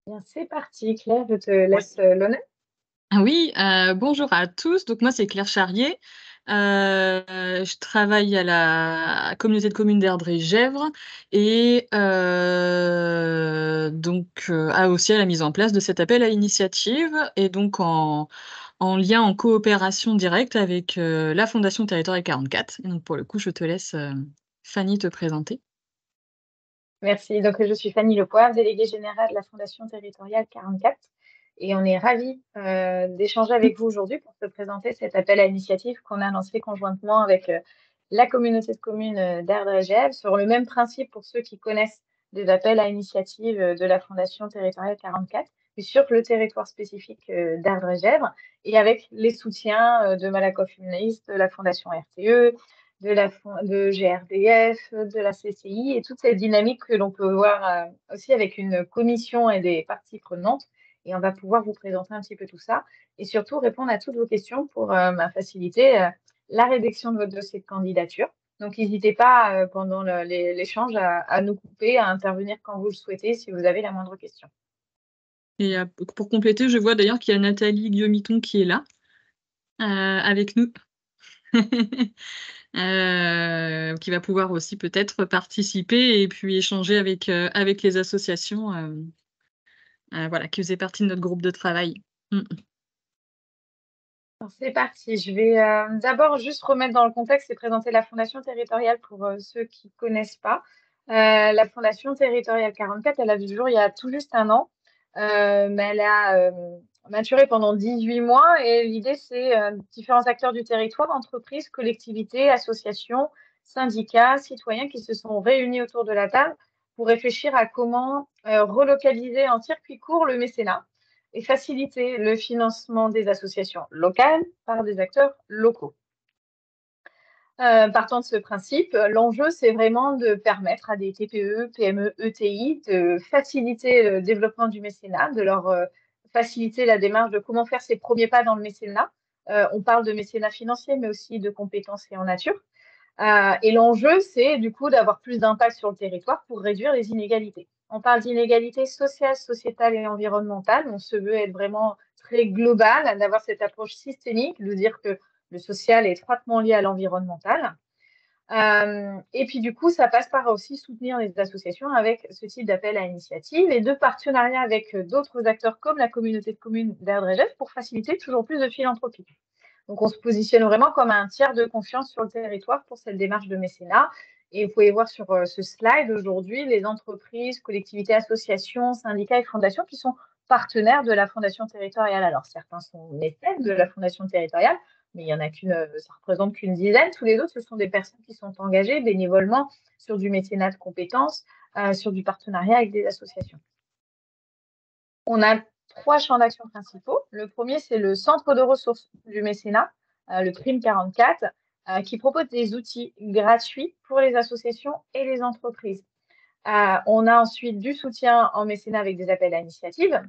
Bien, c'est parti. Claire, je te Ouais. laisse l'honneur. Ah oui, bonjour à tous. Donc moi, c'est Claire Charrier. Je travaille à la communauté de communes d'Erdre-et-Gèvres et aussi à la mise en place de cet appel à initiative et donc en lien, en coopération directe avec la Fondation Territoriale 44. Et donc pour le coup, je te laisse, Fanny, te présenter. Merci. Donc, je suis Fanny Lepoire, déléguée générale de la Fondation territoriale 44. Et on est ravis d'échanger avec vous aujourd'hui pour te présenter cet appel à initiative qu'on a lancé conjointement avec la communauté de communes d'Erdre-et-Gèvres sur le même principe pour ceux qui connaissent des appels à initiative de la Fondation territoriale 44, mais sur le territoire spécifique d'Erdre-et-Gèvres et avec les soutiens de Malakoff Humaniste, de la Fondation RTE, de GRDF, de la CCI et toute cette dynamique que l'on peut voir aussi avec une commission et des parties prenantes. Et on va pouvoir vous présenter un petit peu tout ça et surtout répondre à toutes vos questions pour faciliter la rédaction de votre dossier de candidature. Donc, n'hésitez pas pendant l'échange à nous couper, à intervenir quand vous le souhaitez si vous avez la moindre question. Et pour compléter, je vois d'ailleurs qu'il y a Nathalie Guillaumiton qui est là, avec nous. Qui va pouvoir aussi peut-être participer et puis échanger avec les associations voilà, qui faisaient partie de notre groupe de travail. Mm. Alors, c'est parti. Je vais d'abord juste remettre dans le contexte et présenter la Fondation territoriale pour ceux qui ne connaissent pas. La Fondation territoriale 44, elle a vu le jour il y a tout juste un an, mais elle a maturé pendant 18 mois et l'idée, c'est différents acteurs du territoire, entreprises, collectivités, associations, syndicats, citoyens qui se sont réunis autour de la table pour réfléchir à comment relocaliser en circuit court le mécénat et faciliter le financement des associations locales par des acteurs locaux. Partant de ce principe, l'enjeu, c'est vraiment de permettre à des TPE, PME, ETI de faciliter le développement du mécénat, de leur faciliter la démarche de comment faire ses premiers pas dans le mécénat. On parle de mécénat financier, mais aussi de compétences et en nature. Et l'enjeu, c'est du coup d'avoir plus d'impact sur le territoire pour réduire les inégalités. On parle d'inégalités sociales, sociétales et environnementales. On se veut être vraiment très global, d'avoir cette approche systémique, de dire que le social est étroitement lié à l'environnemental. Et puis du coup, ça passe par aussi soutenir les associations avec ce type d'appel à initiative et de partenariat avec d'autres acteurs comme la communauté de communes d'Erdre-et-Gèvres pour faciliter toujours plus de philanthropie. Donc, on se positionne vraiment comme un tiers de confiance sur le territoire pour cette démarche de mécénat. Et vous pouvez voir sur ce slide aujourd'hui les entreprises, collectivités, associations, syndicats et fondations qui sont partenaires de la Fondation territoriale. Alors, certains sont mécènes de la Fondation territoriale, mais il y en a ça représente qu'une dizaine. Tous les autres, ce sont des personnes qui sont engagées bénévolement sur du mécénat de compétences, sur du partenariat avec des associations. On a trois champs d'action principaux. Le premier, c'est le centre de ressources du mécénat, le PRIM 44, qui propose des outils gratuits pour les associations et les entreprises. On a ensuite du soutien en mécénat avec des appels à initiative,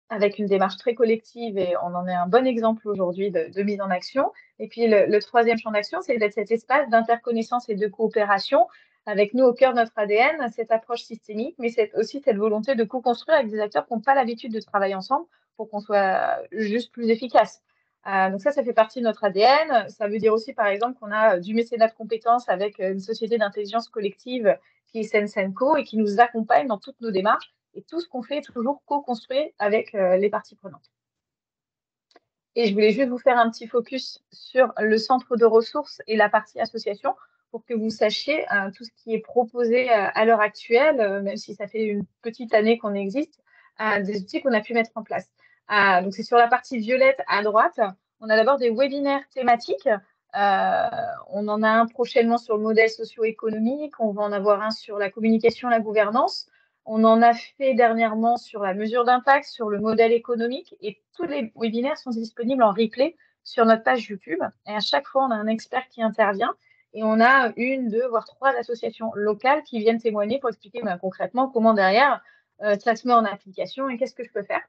avec une démarche très collective et on en est un bon exemple aujourd'hui de mise en action. Et puis le troisième champ d'action, c'est d'être cet espace d'interconnaissance et de coopération avec nous au cœur de notre ADN, cette approche systémique, mais c'est aussi cette volonté de co-construire avec des acteurs qui n'ont pas l'habitude de travailler ensemble pour qu'on soit juste plus efficace. Donc ça fait partie de notre ADN. Ça veut dire aussi, par exemple, qu'on a du mécénat de compétences avec une société d'intelligence collective qui est Sensenco et qui nous accompagne dans toutes nos démarches. Et tout ce qu'on fait est toujours co-construit avec les parties prenantes. Et je voulais juste vous faire un petit focus sur le centre de ressources et la partie association pour que vous sachiez tout ce qui est proposé à l'heure actuelle, même si ça fait une petite année qu'on existe, des outils qu'on a pu mettre en place. Donc, c'est sur la partie violette à droite. On a d'abord des webinaires thématiques. On en a un prochainement sur le modèle socio-économique. On va en avoir un sur la communication, la gouvernance. On en a fait dernièrement sur la mesure d'impact, sur le modèle économique et tous les webinaires sont disponibles en replay sur notre page YouTube. Et à chaque fois, on a un expert qui intervient et on a une, deux, voire trois associations locales qui viennent témoigner pour expliquer concrètement comment derrière ça se met en application et qu'est-ce que je peux faire.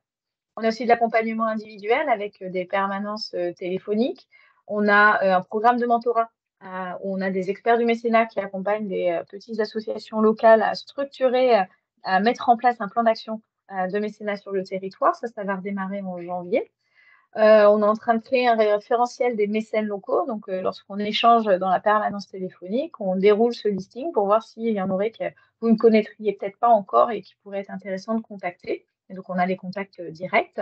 On a aussi de l'accompagnement individuel avec des permanences téléphoniques. On a un programme de mentorat où on a des experts du mécénat qui accompagnent des petites associations locales à structurer, à mettre en place un plan d'action de mécénat sur le territoire. Ça va redémarrer en janvier. On est en train de créer un référentiel des mécènes locaux. Donc, lorsqu'on échange dans la permanence téléphonique, on déroule ce listing pour voir s'il y en aurait que vous ne connaîtriez peut-être pas encore et qui pourraient être intéressants de contacter. Et donc, on a les contacts directs.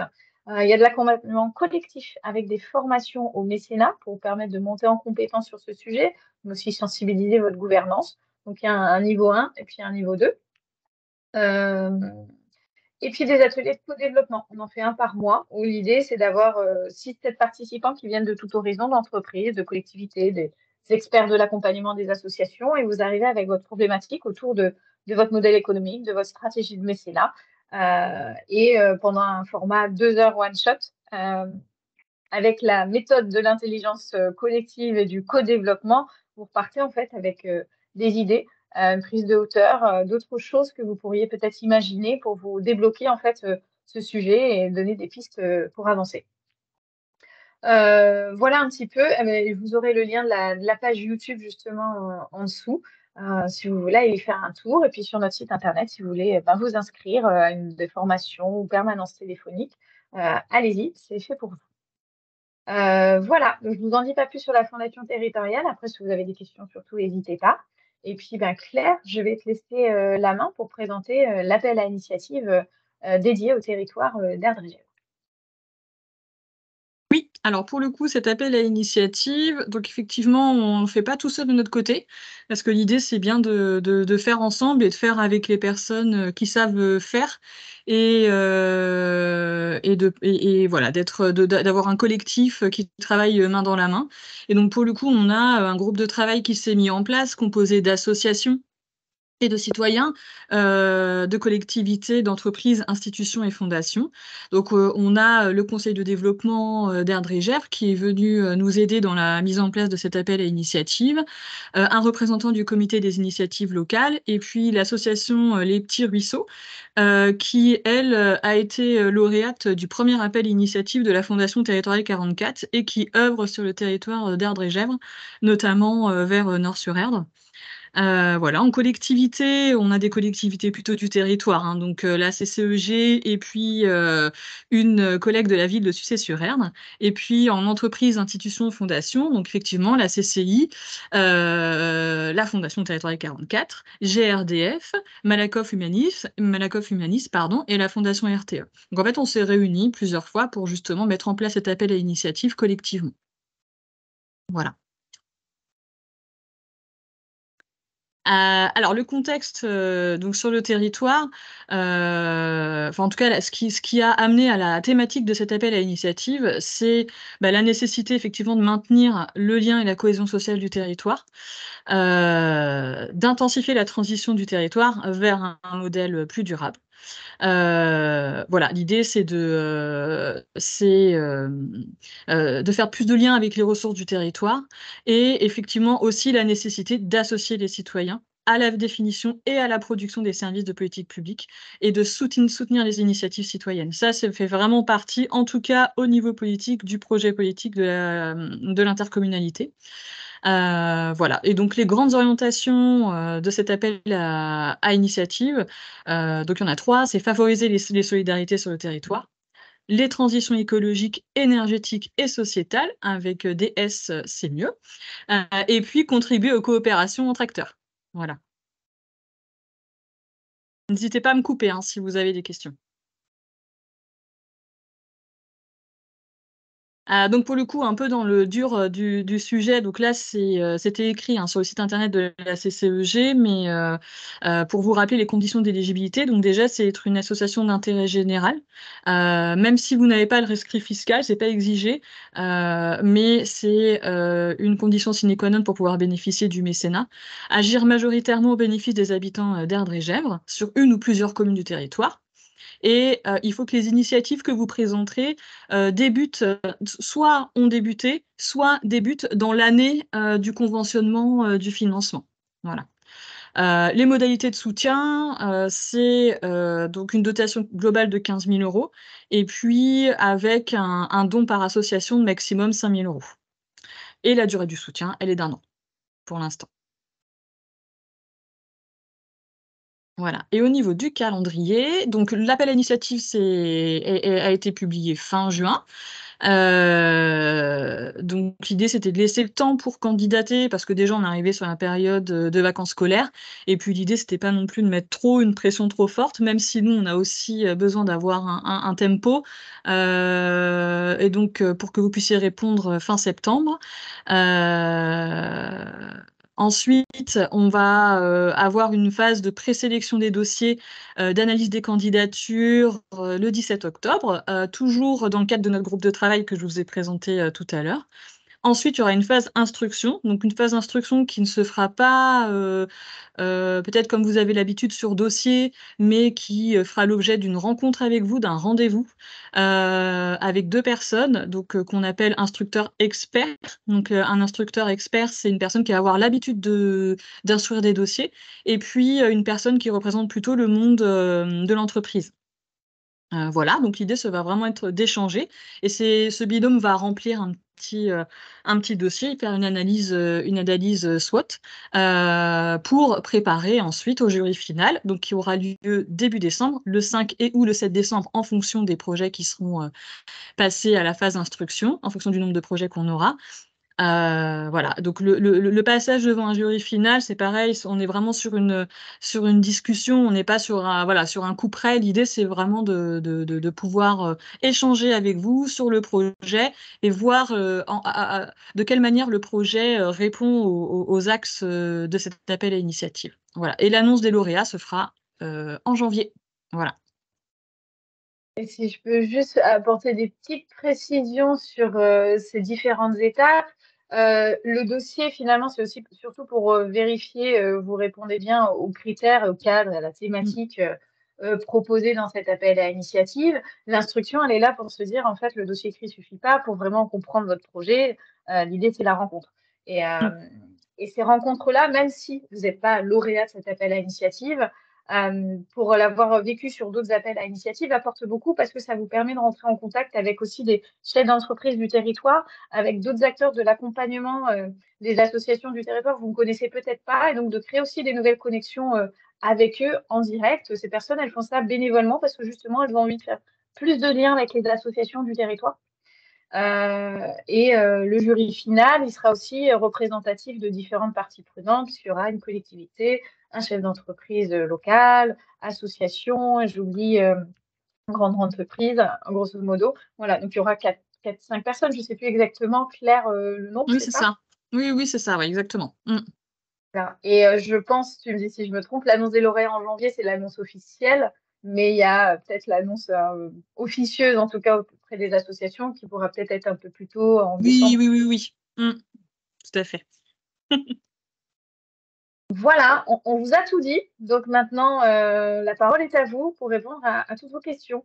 Il y a de l'accompagnement collectif avec des formations au mécénat pour vous permettre de monter en compétence sur ce sujet, mais aussi sensibiliser votre gouvernance. Donc, il y a un niveau 1 et puis un niveau 2. Et puis des ateliers de co-développement. On en fait un par mois, où l'idée, c'est d'avoir 6-7 participants qui viennent de tout horizon d'entreprises, de collectivités, des experts de l'accompagnement des associations, et vous arrivez avec votre problématique autour de votre modèle économique, de votre stratégie de mécénat, et pendant un format 2 heures one-shot, avec la méthode de l'intelligence collective et du co-développement, vous repartez en fait avec des idées, une prise de hauteur, d'autres choses que vous pourriez peut-être imaginer pour vous débloquer en fait ce sujet et donner des pistes pour avancer. Voilà un petit peu. Vous aurez le lien de la page YouTube justement en dessous, si vous voulez aller y faire un tour. Et puis sur notre site internet, si vous voulez vous inscrire à une des formations ou permanence téléphonique, allez-y, c'est fait pour vous. Voilà, donc je ne vous en dis pas plus sur la fondation territoriale. Après, si vous avez des questions, surtout, n'hésitez pas. Et puis, Claire, je vais te laisser la main pour présenter l'appel à initiative dédié au territoire d'Erdre-et-Gèvres. Oui, alors pour le coup, cet appel à initiative, donc effectivement, on ne fait pas tout seul de notre côté, parce que l'idée, c'est bien de faire ensemble et de faire avec les personnes qui savent faire, et voilà, d'avoir un collectif qui travaille main dans la main. Et donc pour le coup, on a un groupe de travail qui s'est mis en place, composé d'associations et de citoyens, de collectivités, d'entreprises, institutions et fondations. Donc, on a le conseil de développement d'Erdre-et-Gèvres qui est venu nous aider dans la mise en place de cet appel à initiative, un représentant du comité des initiatives locales, et puis l'association Les Petits Ruisseaux, qui, elle, a été lauréate du premier appel à initiative de la Fondation Territoriale 44 et qui œuvre sur le territoire d'Erdre-et-Gèvres, notamment vers Nord-sur-Erdre. Voilà, en collectivité, on a des collectivités plutôt du territoire, hein, donc la CCEG et puis une collègue de la ville de Sucé-sur-Erdre. Et puis en entreprise, institution, fondation, donc effectivement la CCI, la Fondation Territoriale 44, GRDF, Malakoff Humanis, pardon, et la Fondation RTE. Donc en fait, on s'est réunis plusieurs fois pour justement mettre en place cet appel à initiative collectivement. Voilà. Alors le contexte, donc sur le territoire, enfin en tout cas là, ce qui a amené à la thématique de cet appel à initiative, c'est, la nécessité effectivement de maintenir le lien et la cohésion sociale du territoire, d'intensifier la transition du territoire vers un modèle plus durable. Voilà, l'idée c'est de faire plus de liens avec les ressources du territoire, et effectivement aussi la nécessité d'associer les citoyens à la définition et à la production des services de politique publique, et de soutenir les initiatives citoyennes. Ça fait vraiment partie, en tout cas au niveau politique, du projet politique de l'intercommunalité. Voilà, et donc les grandes orientations de cet appel à initiative, donc il y en a 3, c'est favoriser les solidarités sur le territoire, les transitions écologiques, énergétiques et sociétales, avec des S, c'est mieux, et puis contribuer aux coopérations entre acteurs. Voilà. N'hésitez pas à me couper, hein, si vous avez des questions. Donc pour le coup, un peu dans le dur, du sujet, donc là, c'était écrit, hein, sur le site internet de la CCEG, mais pour vous rappeler les conditions d'éligibilité, donc déjà, c'est être une association d'intérêt général. Même si vous n'avez pas le rescrit fiscal, c'est pas exigé, mais c'est une condition sine qua non pour pouvoir bénéficier du mécénat. Agir majoritairement au bénéfice des habitants d'Erdre-et-Gèvres, sur une ou plusieurs communes du territoire. Et il faut que les initiatives que vous présenterez débutent, soit ont débuté, soit débutent dans l'année du conventionnement du financement. Voilà. Les modalités de soutien, c'est donc une dotation globale de 15 000 €, et puis avec un don par association de maximum 5 000 €. Et la durée du soutien, elle est d'1 an, pour l'instant. Voilà. Et au niveau du calendrier, donc l'appel à initiative a été publié fin juin. Donc l'idée c'était de laisser le temps pour candidater parce que déjà on arrivait sur la période de vacances scolaires et puis l'idée c'était pas non plus de mettre une pression trop forte, même si nous on a aussi besoin d'avoir un tempo et donc pour que vous puissiez répondre fin septembre. Ensuite, on va avoir une phase de présélection des dossiers, d'analyse des candidatures le 17 octobre, toujours dans le cadre de notre groupe de travail que je vous ai présenté tout à l'heure. Ensuite, il y aura une phase instruction, donc une phase d'instruction qui ne se fera pas peut-être comme vous avez l'habitude sur dossier, mais qui fera l'objet d'une rencontre avec vous, d'un rendez-vous avec 2 personnes, donc qu'on appelle instructeur expert. Donc un instructeur expert, c'est une personne qui va avoir l'habitude d'instruire des dossiers, et puis une personne qui représente plutôt le monde de l'entreprise. Voilà, donc l'idée, ça va vraiment être d'échanger et ce binôme va remplir un petit dossier, faire une analyse SWOT, pour préparer ensuite au jury final, donc qui aura lieu début décembre, le 5 et ou le 7 décembre, en fonction des projets qui seront passés à la phase d'instruction, en fonction du nombre de projets qu'on aura. Voilà, donc le passage devant un jury final, c'est pareil, on est vraiment sur une discussion, on n'est pas sur un coup près. L'idée, c'est vraiment de pouvoir échanger avec vous sur le projet et voir de quelle manière le projet répond aux axes de cet appel à initiative. Voilà. Et l'annonce des lauréats se fera en janvier. Voilà. Et si je peux juste apporter des petites précisions sur ces différentes étapes. Le dossier, finalement, c'est aussi surtout pour vérifier, vous répondez bien aux critères, au cadre, à la thématique proposée dans cet appel à initiative. L'instruction, elle est là pour se dire, en fait, le dossier écrit suffit pas pour vraiment comprendre votre projet. L'idée, c'est la rencontre. Et, euh, Mm. et ces rencontres-là, même si vous n'êtes pas lauréat de cet appel à initiative, pour l'avoir vécu sur d'autres appels à initiative, apporte beaucoup parce que ça vous permet de rentrer en contact avec aussi des chefs d'entreprise du territoire, avec d'autres acteurs de l'accompagnement des associations du territoire que vous ne connaissez peut-être pas, et donc de créer aussi des nouvelles connexions avec eux en direct. Ces personnes, elles font ça bénévolement parce que justement, elles ont envie de faire plus de liens avec les associations du territoire. Le jury final, il sera aussi représentatif de différentes parties prenantes, puisqu'il y aura une collectivité, un chef d'entreprise locale, association, j'oublie, grande entreprise, grosso modo. Voilà, donc il y aura 5 personnes, je ne sais plus exactement, Claire, le nombre, Oui, c'est c'est ça? ça. Oui, c'est ça, ouais, exactement. Mm. Voilà. Et je pense, tu me dis si je me trompe, l'annonce des lauréats en janvier, c'est l'annonce officielle, mais il y a peut-être l'annonce officieuse, en tout cas auprès des associations, qui pourra peut-être être un peu plus tôt, en Oui, décembre. oui. Mm. Tout à fait. Voilà, on vous a tout dit. Donc maintenant, la parole est à vous pour répondre à toutes vos questions.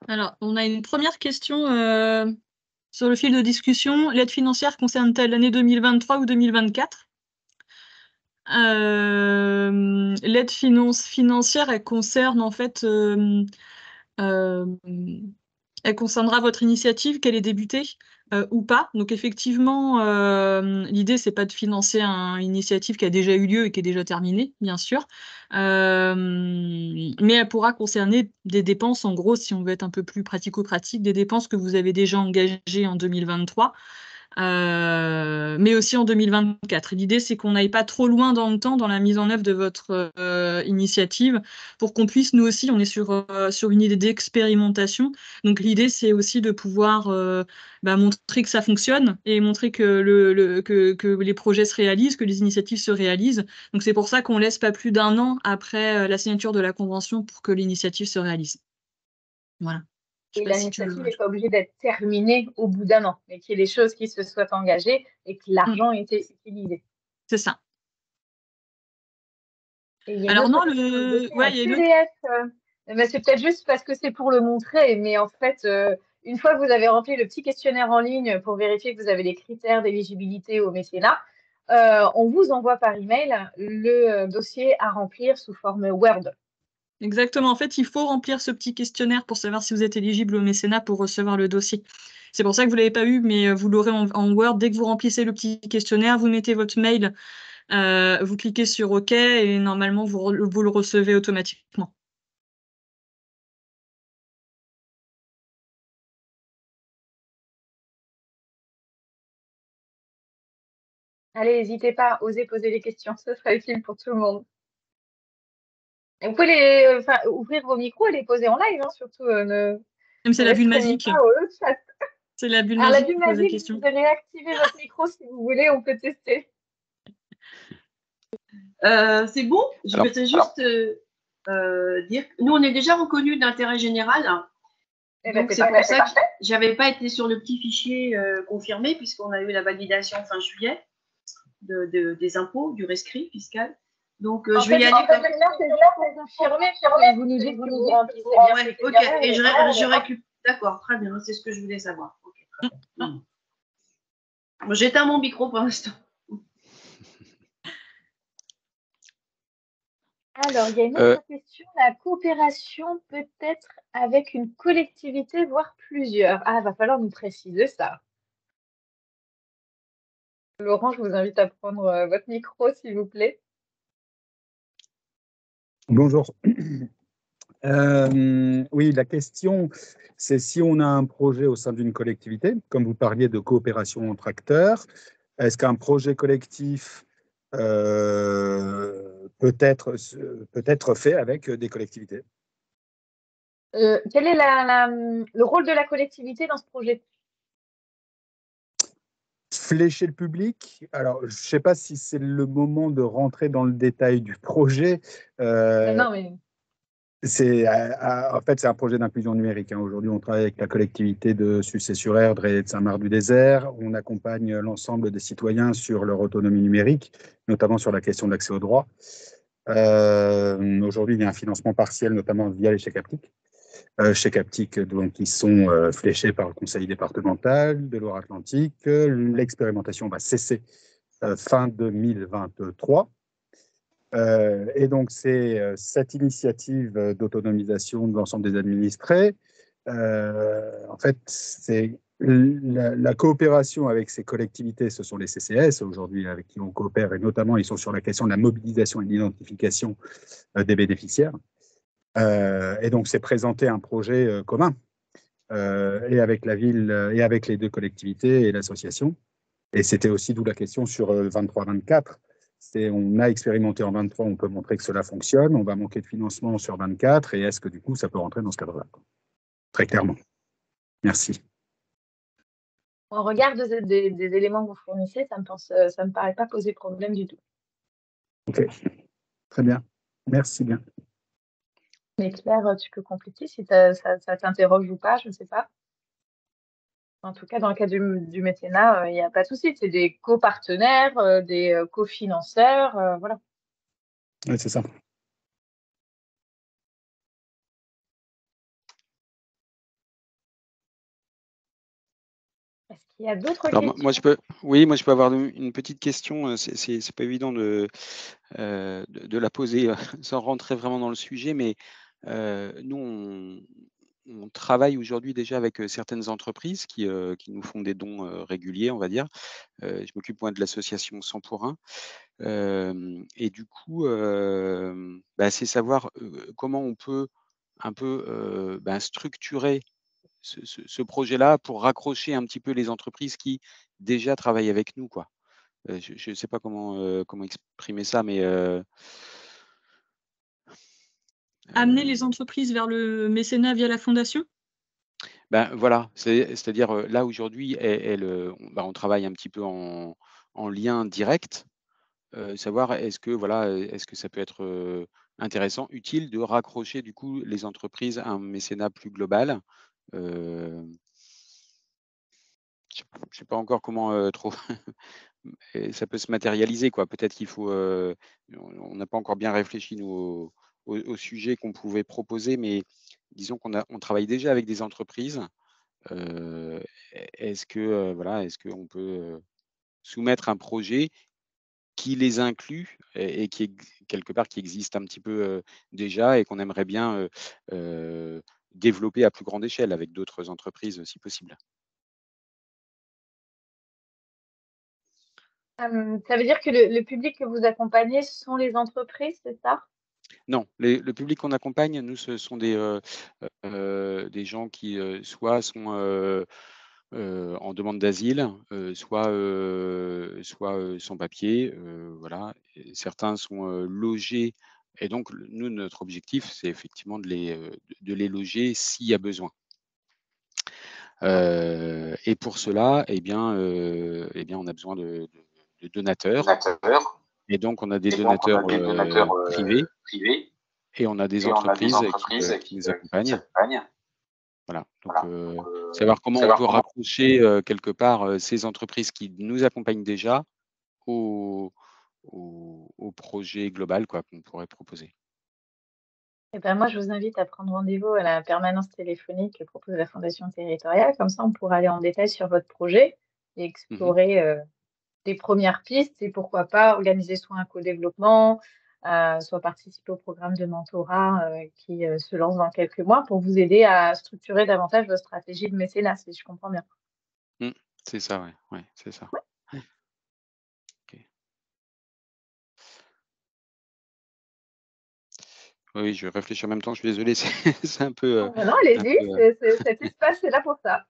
Alors, on a une première question sur le fil de discussion. L'aide financière concerne-t-elle l'année 2023 ou 2024? L'aide financière, elle concerne en fait, euh, elle concernera votre initiative, qu'elle ait débuté ou pas. Donc effectivement, l'idée, c'est pas de financer une initiative qui a déjà eu lieu et qui est déjà terminée, bien sûr. Mais elle pourra concerner des dépenses, en gros, si on veut être un peu plus pratico-pratique, des dépenses que vous avez déjà engagées en 2023. Mais aussi en 2024. L'idée, c'est qu'on n'aille pas trop loin dans le temps dans la mise en œuvre de votre initiative pour qu'on puisse, nous aussi, on est sur une idée d'expérimentation. Donc l'idée, c'est aussi de pouvoir montrer que ça fonctionne et montrer que les projets se réalisent, que les initiatives se réalisent. Donc c'est pour ça qu'on laisse pas plus d'1 an après la signature de la convention pour que l'initiative se réalise. Voilà. Je sais Et pas si tu l'initiative veux. n'est pas obligée d'être terminée au bout d'1 an, mais qu'il y ait des choses qui se soient engagées et que l'argent ait été utilisé. C'est ça. Et il y a une Alors autre non, question dans le dossier, ouais, un il y a une autre. PDF. C'est peut-être juste parce que c'est pour le montrer, mais en fait, une fois que vous avez rempli le petit questionnaire en ligne pour vérifier que vous avez les critères d'éligibilité au mécénat, on vous envoie par email le dossier à remplir sous forme Word. Exactement. En fait, il faut remplir ce petit questionnaire pour savoir si vous êtes éligible au mécénat pour recevoir le dossier. C'est pour ça que vous l'avez pas eu, mais vous l'aurez en Word. Dès que vous remplissez le petit questionnaire, vous mettez votre mail, vous cliquez sur OK et normalement, vous le recevez automatiquement. Allez, n'hésitez pas, osez poser les questions, ce sera utile pour tout le monde. Et vous pouvez ouvrir vos micros et les poser en live, hein, surtout. C'est Ne la bulle restreignez magique. pas au chat. C'est la bulle Alors, la magique bulle qui pose la magique, question. vous pouvez réactiver votre micro si vous voulez, on peut tester. C'est bon. Je voudrais juste dire que nous, on est déjà reconnus d'intérêt général. Donc, c'est pour ça que j'avais pas été sur le petit fichier confirmé, puisqu'on a eu la validation fin juillet des impôts, du rescrit fiscal. Donc, je vais y aller. En fait, là, c'est là pour confirmer, que vous nous dites que vous remplissez bien. Ouais, ok, et je récupère. D'accord, très bien, c'est ce que je voulais savoir. Okay, très bien. J'éteins mon micro pour l'instant. Alors, il y a une autre question. La coopération peut-être avec une collectivité, voire plusieurs. Ah, il va falloir nous préciser ça. Laurent, je vous invite à prendre votre micro, s'il vous plaît. Bonjour. Oui, la question, c'est si on a un projet au sein d'une collectivité, comme vous parliez de coopération entre acteurs, est-ce qu'un projet collectif peut être fait avec des collectivités? Quel est le rôle de la collectivité dans ce projet? Flécher le public. Alors, je ne sais pas si c'est le moment de rentrer dans le détail du projet. Non, mais... En fait, c'est un projet d'inclusion numérique, hein. Aujourd'hui, on travaille avec la collectivité de Sucé-sur-Erdre et de Saint-Marc-du-Désert. On accompagne l'ensemble des citoyens sur leur autonomie numérique, notamment sur la question de l'accès aux droits. Aujourd'hui, il y a un financement partiel, notamment via les chèques haptiques. Chèques haptiques donc, qui sont fléchés par le conseil départemental de Loire-Atlantique. L'expérimentation va cesser fin 2023. Et donc, c'est cette initiative d'autonomisation de l'ensemble des administrés. En fait, c'est la coopération avec ces collectivités, ce sont les CCS aujourd'hui avec qui on coopère, et notamment ils sont sur la question de la mobilisation et de l'identification des bénéficiaires. Et donc, c'est présenter un projet commun et avec la ville et avec les deux collectivités et l'association. Et c'était aussi d'où la question sur 23-24. On a expérimenté en 23, on peut montrer que cela fonctionne. On va manquer de financement sur 24. Et est-ce que du coup, ça peut rentrer dans ce cadre-là? Très clairement. Merci. En regard des éléments que vous fournissez, ça me paraît pas poser problème du tout. OK. Très bien. Merci bien. Mais Claire, tu peux compléter si ça t'interroge ou pas, je ne sais pas. En tout cas, dans le cas du mécénat, il n'y a pas de souci. C'est des copartenaires, des cofinanceurs, voilà. Oui, c'est ça. Est-ce qu'il y a d'autres questions? Moi, je peux avoir une petite question. C'est pas évident de la poser sans rentrer vraiment dans le sujet, mais nous, on travaille aujourd'hui déjà avec certaines entreprises qui nous font des dons réguliers, on va dire. Je m'occupe moi de l'association 100 pour 1. Et du coup, c'est savoir comment on peut un peu structurer ce projet-là pour raccrocher un petit peu les entreprises qui déjà travaillent avec nous, quoi. Je ne sais pas comment exprimer ça, mais Amener les entreprises vers le mécénat via la fondation? voilà, c'est-à-dire là aujourd'hui, on travaille un petit peu en lien direct. Savoir est-ce que ça peut être intéressant, utile de raccrocher du coup les entreprises à un mécénat plus global. Je sais pas encore comment trop et ça peut se matérialiser, quoi. Peut-être qu'il faut, on n'a pas encore bien réfléchi nous au sujet qu'on pouvait proposer, mais disons on travaille déjà avec des entreprises. Est-ce que, est-ce qu'on peut soumettre un projet qui les inclut et qui quelque part qui existe un petit peu déjà et qu'on aimerait bien développer à plus grande échelle avec d'autres entreprises si possible? Ça veut dire que le public que vous accompagnez, ce sont les entreprises, c'est ça? Non, le public qu'on accompagne, nous, ce sont des gens qui soit sont en demande d'asile, soit sans papier, voilà. Et certains sont logés, et donc nous, notre objectif, c'est effectivement de les loger s'il y a besoin. Et pour cela, eh bien, on a besoin de donateurs. Et donc, on a des donateurs privés, et on a des entreprises qui nous accompagnent. Voilà. Donc, savoir comment on peut rapprocher quelque part ces entreprises qui nous accompagnent déjà au projet global, quoi, qu'on pourrait proposer. Eh ben, moi, je vous invite à prendre rendez-vous à la permanence téléphonique que propose la Fondation territoriale. Comme ça, on pourra aller en détail sur votre projet et explorer des premières pistes et pourquoi pas organiser soit un co-développement, soit participer au programme de mentorat qui se lance dans quelques mois pour vous aider à structurer davantage votre stratégie de mécénat, si je comprends bien. C'est ça, ouais. Ouais, c'est ça. Ok. Oui, je réfléchis en même temps, je suis désolé, c'est un peu. Non, allez-y, cet espace est là pour ça.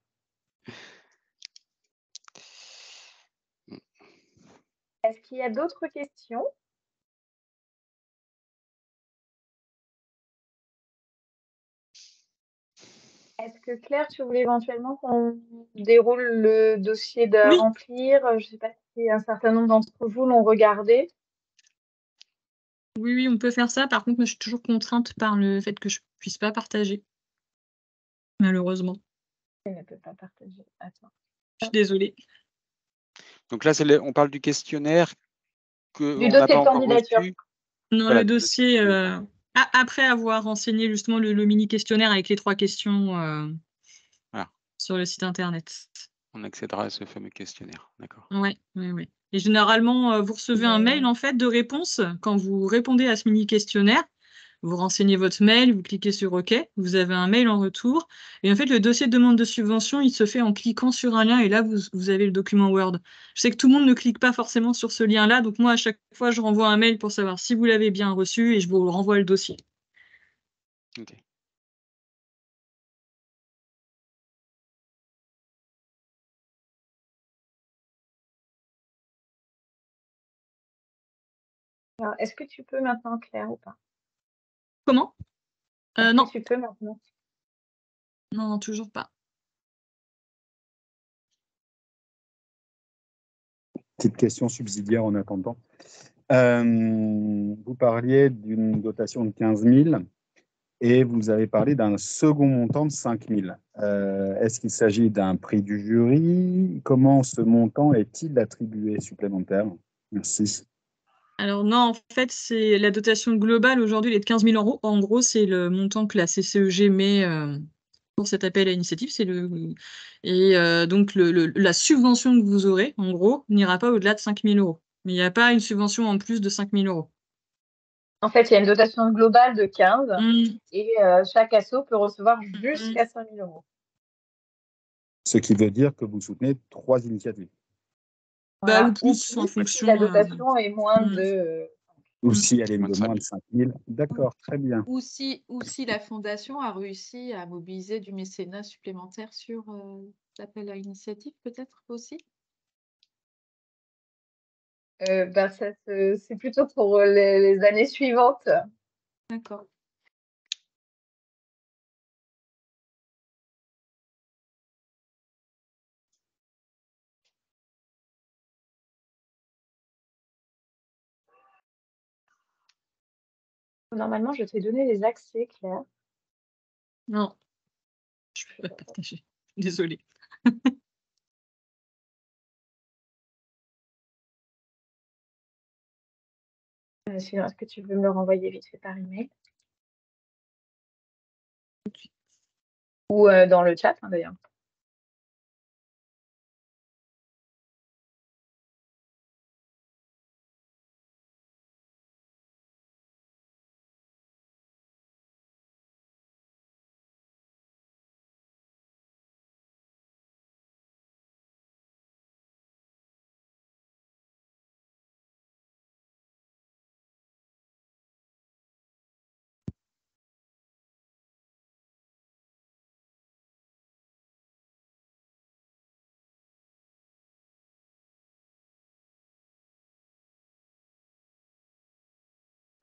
Est-ce qu'il y a d'autres questions? Est-ce que Claire, tu voulais éventuellement qu'on déroule le dossier de Oui. remplir? Je ne sais pas si un certain nombre d'entre vous l'ont regardé. Oui, on peut faire ça. Par contre, moi, je suis toujours contrainte par le fait que je puisse pas partager. Malheureusement. Elle ne peut pas partager. Attends. Je suis désolée. Donc là, on parle du questionnaire Du qu'on n'a dossier pas de encore candidature. reçu. Non, Voilà, le dossier, après avoir renseigné justement le mini questionnaire avec les 3 questions Voilà. sur le site internet. On accédera à ce fameux questionnaire, d'accord. Ouais. Et généralement, vous recevez un mail en fait de réponse quand vous répondez à ce mini questionnaire. Vous renseignez votre mail, vous cliquez sur OK, vous avez un mail en retour. Et en fait, le dossier de demande de subvention, il se fait en cliquant sur un lien et là, vous avez le document Word. Je sais que tout le monde ne clique pas forcément sur ce lien-là, donc moi, à chaque fois, je renvoie un mail pour savoir si vous l'avez bien reçu et je vous renvoie le dossier. Ok. Alors, est-ce que tu peux maintenant, Claire, ou pas? Comment? Non. Tu peux maintenant. Non, toujours pas. Petite question subsidiaire en attendant. Vous parliez d'une dotation de 15 000 et vous avez parlé d'un second montant de 5 000. Est-ce qu'il s'agit d'un prix du jury? Comment ce montant est-il attribué supplémentaire? Merci. Alors non, en fait, c'est la dotation globale aujourd'hui, elle est de 15 000 €. En gros, c'est le montant que la CCEG met pour cet appel à initiative. Donc la subvention que vous aurez, en gros, n'ira pas au-delà de 5 000 €. Mais il n'y a pas une subvention en plus de 5 000 €. En fait, il y a une dotation globale de 15 Mmh. et chaque asso peut recevoir jusqu'à 5 000 €. Ce qui veut dire que vous soutenez 3 initiatives. Voilà. Ou plus en fonction. Si la dotation est moins de... Ou si elle est Moins de de moins de 5 000. D'accord, très bien. Ou si la fondation a réussi à mobiliser du mécénat supplémentaire sur l'appel à initiative, peut-être aussi? c'est plutôt pour les années suivantes. D'accord. Normalement, je t'ai donné les accès, Claire. Non, je ne peux pas partager. Désolée. Sinon, est-ce que tu veux me le renvoyer vite fait par email? Ou dans le chat, d'ailleurs.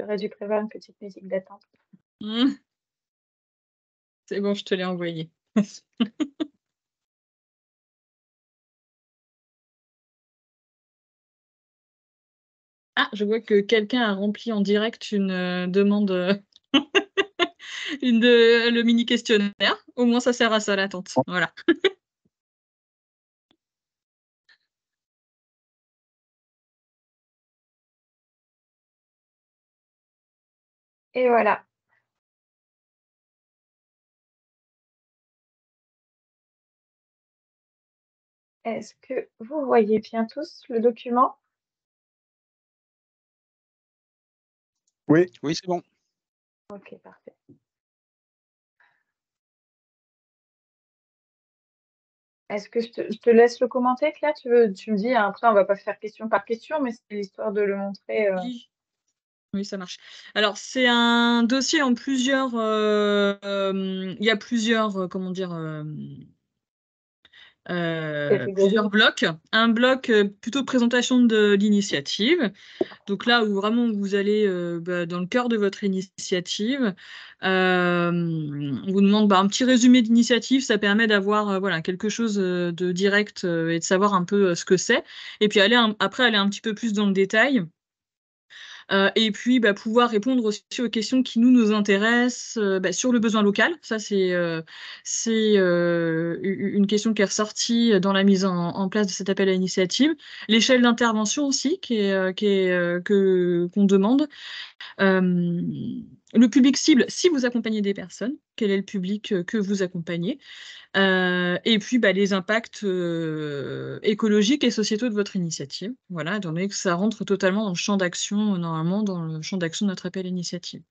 J'aurais dû prévoir une petite musique d'attente. Mmh. C'est bon, je te l'ai envoyé. Ah, je vois que quelqu'un a rempli en direct une demande, le mini questionnaire. Au moins, ça sert à ça l'attente. Voilà. Et voilà. Est-ce que vous voyez bien tous le document? Oui. Oui, c'est bon. Ok, parfait. Est-ce que je te laisse le commenter, Claire? Tu me dis, après, on va pas faire question par question, mais c'est l'histoire de le montrer. Oui. Oui, ça marche. Alors, c'est un dossier en plusieurs. Il y a plusieurs, comment dire, plusieurs blocs. Un bloc plutôt présentation de l'initiative. Donc là où vraiment vous allez dans le cœur de votre initiative, on vous demande un petit résumé d'initiative, ça permet d'avoir voilà, quelque chose de direct et de savoir un peu ce que c'est. Et puis après aller un petit peu plus dans le détail. Et puis pouvoir répondre aussi aux questions qui nous intéressent sur le besoin local. Ça, c'est une question qui est ressortie dans la mise en place de cet appel à initiative. L'échelle d'intervention aussi qu'on demande. Le public cible, si vous accompagnez des personnes, quel est le public que vous accompagnez? Et puis les impacts écologiques et sociétaux de votre initiative. Voilà, étant donné que ça rentre totalement dans le champ d'action, normalement, dans le champ d'action de notre appel à initiative.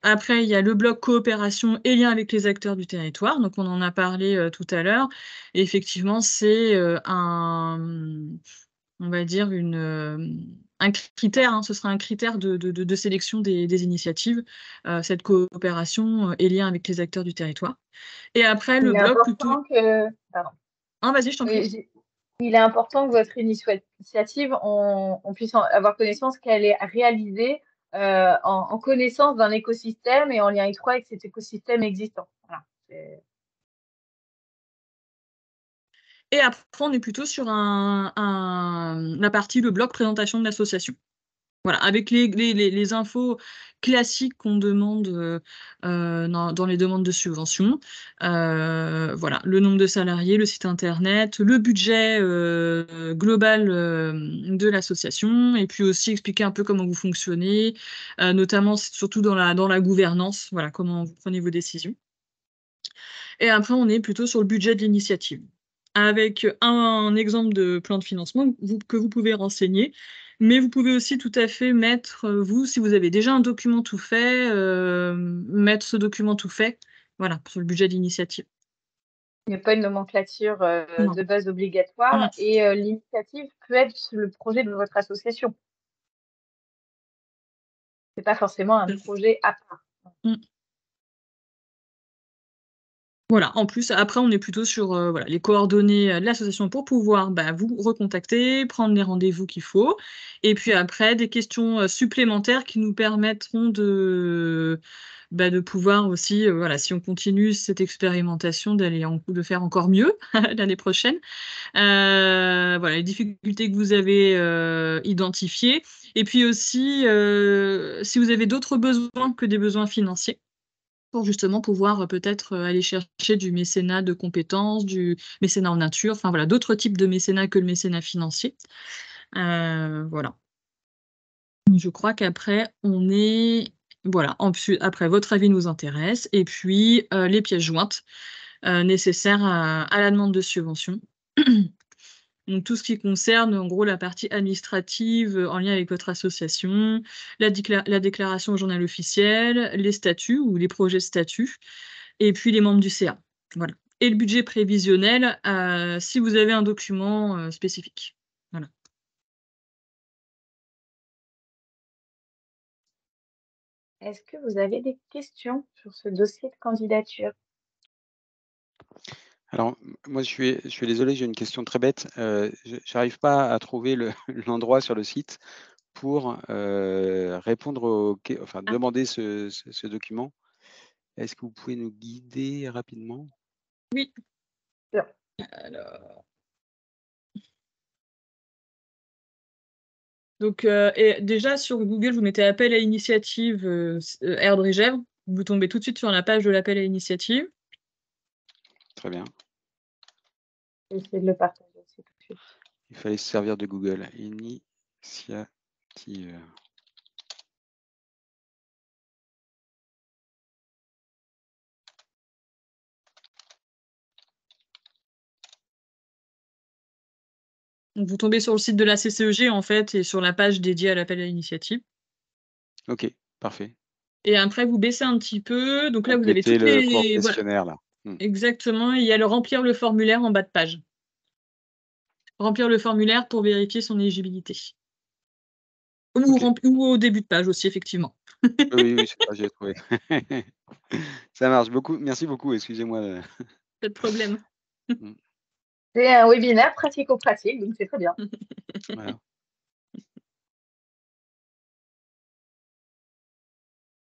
Après, il y a le bloc coopération et lien avec les acteurs du territoire. Donc, on en a parlé tout à l'heure. Et effectivement, c'est on va dire, un critère, hein, ce sera un critère de sélection des initiatives, cette coopération et lien avec les acteurs du territoire. Et après, le Il est bloc plutôt. important que. Pardon. Ah, vas-y, je t'en prie. Oui, il est important que votre initiative, on puisse avoir connaissance qu'elle est réalisée en connaissance d'un écosystème et en lien étroit avec cet écosystème existant. Voilà. Et après, on est plutôt sur la partie, le bloc présentation de l'association. Voilà, avec les infos classiques qu'on demande dans les demandes de subvention. Voilà, le nombre de salariés, le site internet, le budget global de l'association, et puis aussi expliquer un peu comment vous fonctionnez, notamment surtout dans la gouvernance, voilà, comment vous prenez vos décisions. Et après, on est plutôt sur le budget de l'initiative, avec un exemple de plan de financement que vous pouvez renseigner. Mais vous pouvez aussi tout à fait mettre, vous, si vous avez déjà un document tout fait, mettre ce document tout fait, voilà, sur le budget d'initiative. Il n'y a pas une nomenclature de base obligatoire Non. et l'initiative peut être le projet de votre association. Ce n'est pas forcément un projet à part. Voilà, en plus, après, on est plutôt sur voilà, les coordonnées de l'association pour pouvoir vous recontacter, prendre les rendez-vous qu'il faut. Et puis après, des questions supplémentaires qui nous permettront de pouvoir aussi, voilà, si on continue cette expérimentation, de faire encore mieux l'année prochaine. Voilà, les difficultés que vous avez identifiées. Et puis aussi, si vous avez d'autres besoins que des besoins financiers, pour justement pouvoir peut-être aller chercher du mécénat de compétences, du mécénat en nature, enfin voilà, d'autres types de mécénat que le mécénat financier. Voilà. Je crois qu'après, on est. Voilà, après, votre avis nous intéresse, et puis les pièces jointes nécessaires à la demande de subvention. Donc, tout ce qui concerne, en gros, la partie administrative en lien avec votre association, la déclaration au journal officiel, les statuts ou les projets de statut, et puis les membres du CA. Voilà. Et le budget prévisionnel, si vous avez un document spécifique. Voilà. Est-ce que vous avez des questions sur ce dossier de candidature? Alors, moi, je suis désolé, j'ai une question très bête. Je n'arrive pas à trouver l'endroit sur le site pour répondre demander ce document. Est-ce que vous pouvez nous guider rapidement? Oui. Bien. Alors... Donc, et déjà sur Google, vous mettez appel à initiative Air Drégève. Vous tombez tout de suite sur la page de l'appel à initiative. Très bien. Essayez de le partager aussi tout de suite. Il fallait se servir de Google. Initiative. Donc, vous tombez sur le site de la CCEG, en fait, et sur la page dédiée à l'appel à l'initiative. Ok, parfait. Et après, vous baissez un petit peu. Donc là, vous avez Compléter toutes le les... Voilà. questionnaire, là. Exactement. Et il y a le remplir le formulaire en bas de page. Remplir le formulaire pour vérifier son éligibilité. Ou, Ok. ou au début de page aussi, effectivement. Oui, c'est ça, j'ai trouvé. Ça marche beaucoup. Merci beaucoup, excusez-moi. Pas de problème. C'est un webinaire pratico-pratique, donc c'est très bien. Voilà.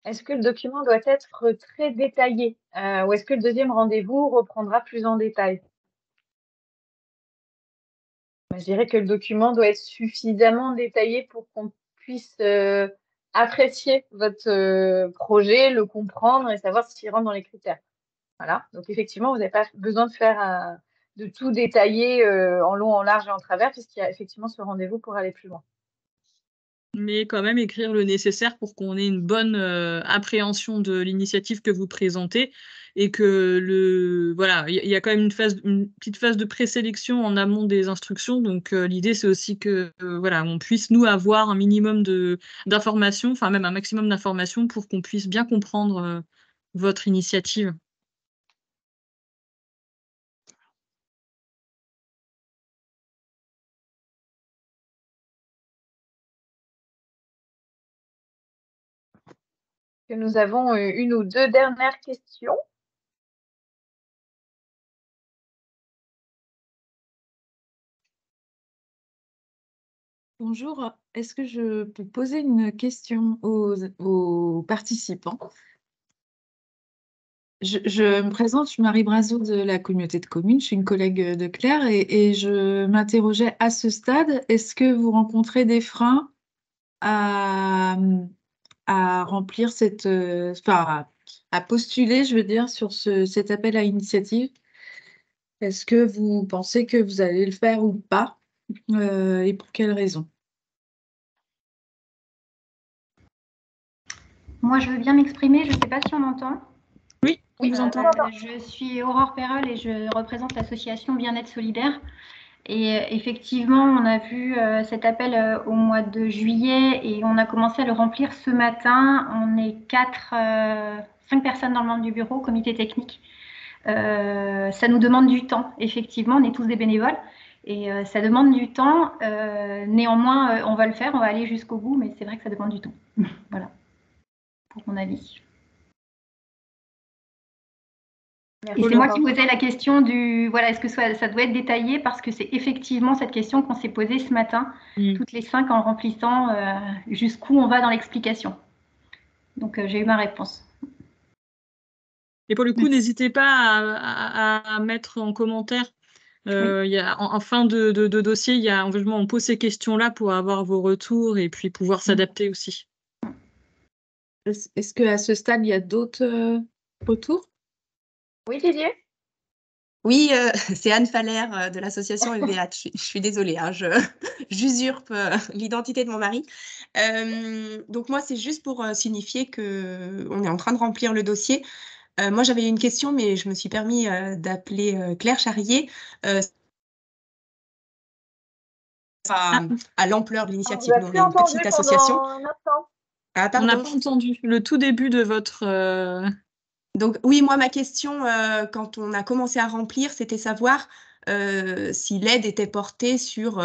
Est-ce que le document doit être très détaillé ou est-ce que le deuxième rendez-vous reprendra plus en détail? Je dirais que le document doit être suffisamment détaillé pour qu'on puisse apprécier votre projet, le comprendre et savoir s'il rentre dans les critères. Voilà. Donc effectivement, vous n'avez pas besoin de faire de tout détailler en long, en large et en travers, puisqu'il y a effectivement ce rendez-vous pour aller plus loin. Mais quand même écrire le nécessaire pour qu'on ait une bonne appréhension de l'initiative que vous présentez et que voilà, il y a quand même une petite phase de présélection en amont des instructions. Donc l'idée c'est aussi que voilà, on puisse nous avoir un minimum d'informations, enfin même un maximum d'informations pour qu'on puisse bien comprendre votre initiative. Nous avons une ou deux dernières questions. Bonjour, est-ce que je peux poser une question aux participants? Je me présente, je suis Marie Brazeau de la communauté de communes, je suis une collègue de Claire et je m'interrogeais à ce stade, est-ce que vous rencontrez des freins à remplir à postuler, je veux dire, sur cet appel à initiative? Est-ce que vous pensez que vous allez le faire ou pas? Et pour quelles raisons? Moi, je veux bien m'exprimer. Je ne sais pas si on m'entend. Oui, on vous entend. Je suis Aurore Perrol et je représente l'association Bien-être solidaire. Et effectivement, on a vu cet appel au mois de juillet et on a commencé à le remplir ce matin. On est 5 personnes dans le membre du bureau, comité technique. Ça nous demande du temps, effectivement. On est tous des bénévoles et ça demande du temps. Néanmoins, on va le faire, on va aller jusqu'au bout, mais c'est vrai que ça demande du temps. Voilà, pour mon avis. Et c'est moi qui posais la question voilà, est-ce que ça doit être détaillé, parce que c'est effectivement cette question qu'on s'est posée ce matin, toutes les 5 en remplissant jusqu'où on va dans l'explication. Donc j'ai eu ma réponse. Et pour le coup, n'hésitez pas à mettre en commentaire. Oui. En fin de dossier, on pose ces questions-là pour avoir vos retours et puis pouvoir s'adapter aussi. Est-ce qu'à ce stade, il y a d'autres retours? Oui, Didier? Oui, c'est Anne Faller de l'association LVH. Je suis désolée, hein, j'usurpe l'identité de mon mari. Donc moi, c'est juste pour signifier qu'on est en train de remplir le dossier. Moi, j'avais une question, mais je me suis permis d'appeler Claire Charrier à l'ampleur de l'initiative. On a une petite association. Ah, on n'a pas entendu le tout début de votre... Donc oui, moi, ma question, quand on a commencé à remplir, c'était savoir si l'aide était portée sur,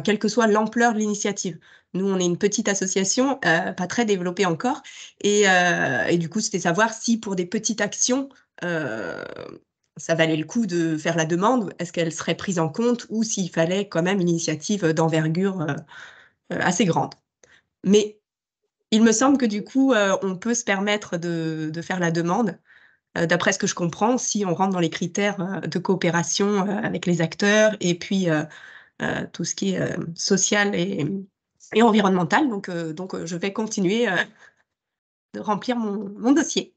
quelle que soit l'ampleur de l'initiative. Nous, on est une petite association, pas très développée encore, et du coup, c'était savoir si pour des petites actions, ça valait le coup de faire la demande, est-ce qu'elle serait prise en compte, ou s'il fallait quand même une initiative d'envergure assez grande. Mais il me semble que du coup, on peut se permettre de faire la demande, d'après ce que je comprends, si on rentre dans les critères de coopération avec les acteurs et puis tout ce qui est social et environnemental. Donc, je vais continuer de remplir mon dossier.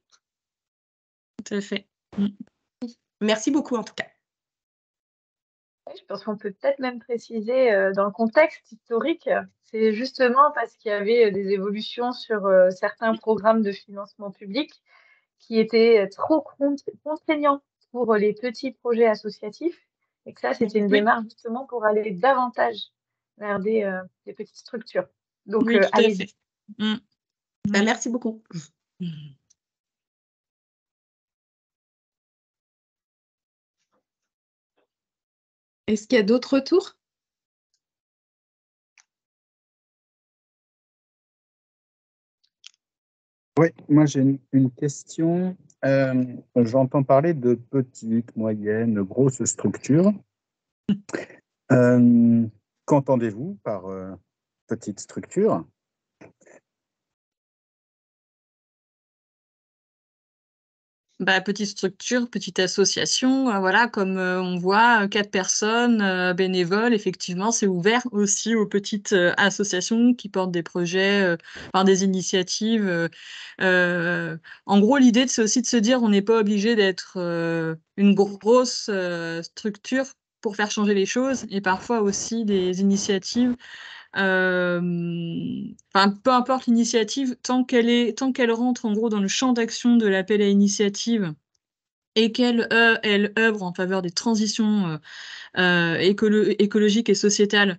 Tout à fait. Merci beaucoup en tout cas. Je pense qu'on peut peut-être même préciser dans le contexte historique, c'est justement parce qu'il y avait des évolutions sur certains programmes de financement public qui étaient trop contraignants pour les petits projets associatifs. Et que ça, c'était une démarche justement pour aller davantage vers des petites structures. Donc, oui, tout à allez-y. fait. Merci beaucoup. Est-ce qu'il y a d'autres retours? Oui, moi j'ai une question. J'entends parler de petites, moyennes, grosses structures. Qu'entendez-vous par petite structure? Petite structure, petite association, voilà, comme on voit, 4 personnes bénévoles, effectivement, c'est ouvert aussi aux petites associations qui portent des projets, des initiatives. En gros, l'idée, c'est aussi de se dire, on n'est pas obligé d'être une grosse structure pour faire changer les choses, et parfois aussi des initiatives. Peu importe l'initiative, tant qu'elle rentre en gros dans le champ d'action de l'appel à initiative et qu'elle elle œuvre en faveur des transitions écologiques et sociétales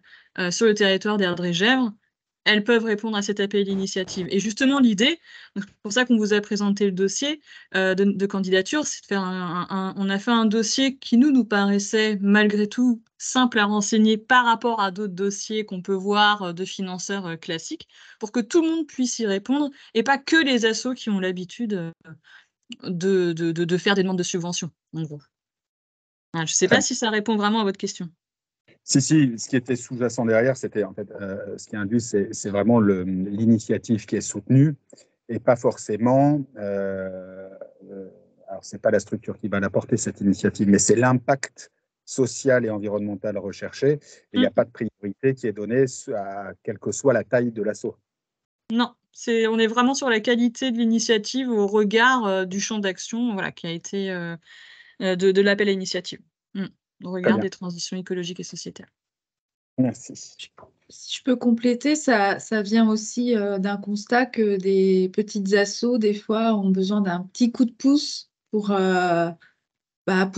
sur le territoire d'Erdre-et-Gèvres, elles peuvent répondre à cet appel d'initiative. Et justement, l'idée, c'est pour ça qu'on vous a présenté le dossier de candidature, c'est de faire on a fait un dossier qui nous paraissait malgré tout simple à renseigner par rapport à d'autres dossiers qu'on peut voir de financeurs classiques, pour que tout le monde puisse y répondre, et pas que les assos qui ont l'habitude de faire des demandes de subventions, en gros. Je ne sais pas si ça répond vraiment à votre question. Si, ce qui était sous-jacent derrière, c'était en fait, ce qui induit, c'est vraiment l'initiative qui est soutenue et pas forcément, alors c'est pas la structure qui va l'apporter cette initiative, mais c'est l'impact social et environnemental recherché. Et il n'y a pas de priorité qui est donnée à quelle que soit la taille de l'asso. Non, on est vraiment sur la qualité de l'initiative au regard du champ d'action, voilà, qui a été de l'appel à initiative, au regard des transitions écologiques et sociétales. Merci. Si je peux compléter, ça vient aussi d'un constat que des petites assos, des fois, ont besoin d'un petit coup de pouce pour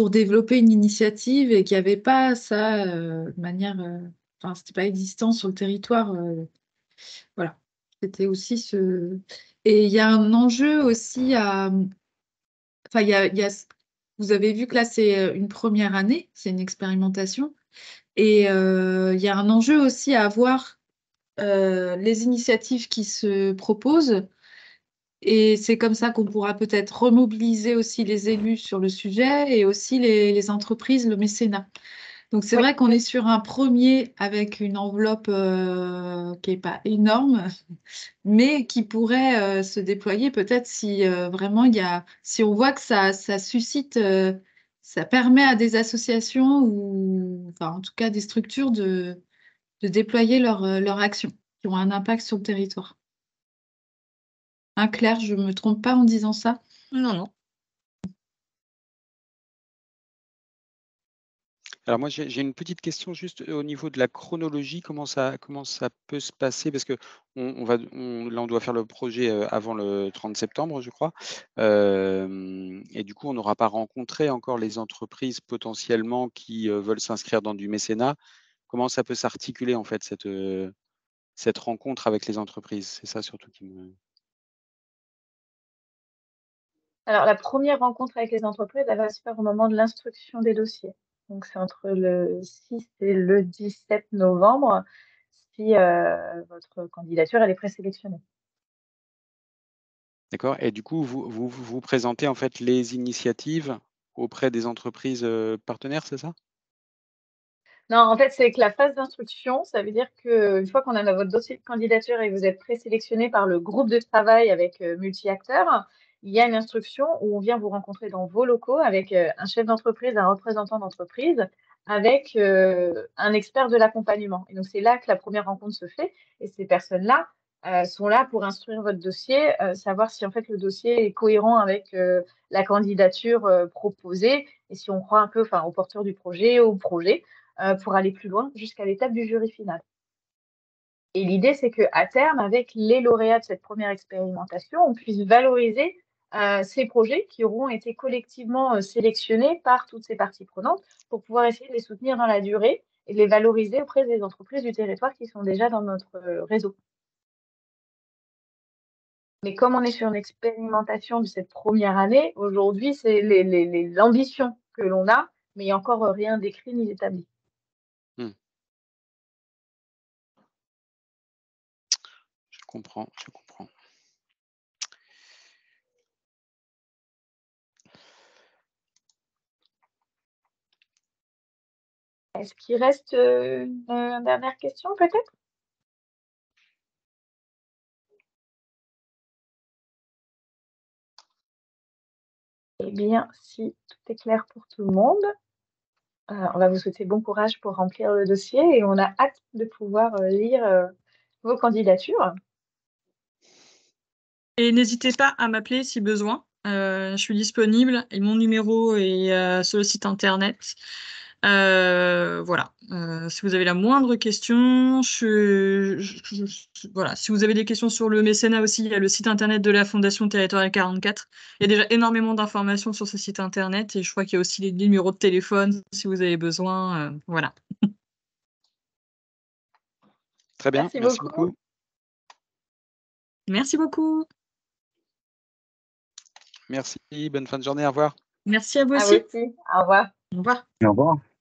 développer une initiative et qu'il n'y avait pas ça de manière... c'était pas existant sur le territoire. Voilà. C'était aussi ce... Et il y a un enjeu aussi à... Enfin, vous avez vu que là, c'est une première année, c'est une expérimentation. Et il y a un enjeu aussi à avoir les initiatives qui se proposent. Et c'est comme ça qu'on pourra peut-être remobiliser aussi les élus sur le sujet et aussi les entreprises, le mécénat. Donc c'est vrai qu'on est sur un premier avec une enveloppe qui n'est pas énorme, mais qui pourrait se déployer peut-être si vraiment si on voit que ça suscite, ça permet à des associations ou enfin en tout cas des structures de déployer leur action qui ont un impact sur le territoire. Hein, Claire, je ne me trompe pas en disant ça? Non. Alors moi, j'ai une petite question juste au niveau de la chronologie, comment ça peut se passer? Parce que là, on doit faire le projet avant le 30 septembre, je crois. Et du coup, on n'aura pas rencontré encore les entreprises potentiellement qui veulent s'inscrire dans du mécénat. Comment ça peut s'articuler en fait cette rencontre avec les entreprises? C'est ça surtout qui me... Alors, la première rencontre avec les entreprises, elle va se faire au moment de l'instruction des dossiers. Donc, c'est entre le 6 et le 17 novembre, si votre candidature elle est présélectionnée. D'accord. Et du coup, vous présentez en fait les initiatives auprès des entreprises partenaires, c'est ça? Non, en fait, c'est que la phase d'instruction, ça veut dire qu'une fois qu'on a votre dossier de candidature et que vous êtes présélectionné par le groupe de travail avec multi-acteurs, il y a une instruction où on vient vous rencontrer dans vos locaux avec un chef d'entreprise, un représentant d'entreprise, avec un expert de l'accompagnement. Et donc, c'est là que la première rencontre se fait. Et ces personnes-là sont là pour instruire votre dossier, savoir si en fait le dossier est cohérent avec la candidature proposée et si on croit un peu au porteur du projet, au projet pour aller plus loin jusqu'à l'étape du jury final. Et l'idée, c'est qu'à terme, avec les lauréats de cette première expérimentation, on puisse valoriser ces projets qui auront été collectivement sélectionnés par toutes ces parties prenantes pour pouvoir essayer de les soutenir dans la durée et de les valoriser auprès des entreprises du territoire qui sont déjà dans notre réseau. Mais comme on est sur une expérimentation de cette première année, aujourd'hui, c'est les ambitions que l'on a, mais il n'y a encore rien d'écrit ni d'établi. Je comprends. Est-ce qu'il reste une dernière question peut-être? Eh bien, si tout est clair pour tout le monde, on va vous souhaiter bon courage pour remplir le dossier et on a hâte de pouvoir lire vos candidatures. Et n'hésitez pas à m'appeler si besoin. Je suis disponible et mon numéro est sur le site internet. Voilà. Si vous avez la moindre question, voilà. Si vous avez des questions sur le mécénat aussi, il y a le site internet de la Fondation Territoriale 44. Il y a déjà énormément d'informations sur ce site internet et je crois qu'il y a aussi les numéros de téléphone si vous avez besoin. Voilà. Très bien, merci beaucoup. Merci beaucoup. Merci, bonne fin de journée, au revoir. Merci à vous aussi. Au revoir. Au revoir. Au revoir.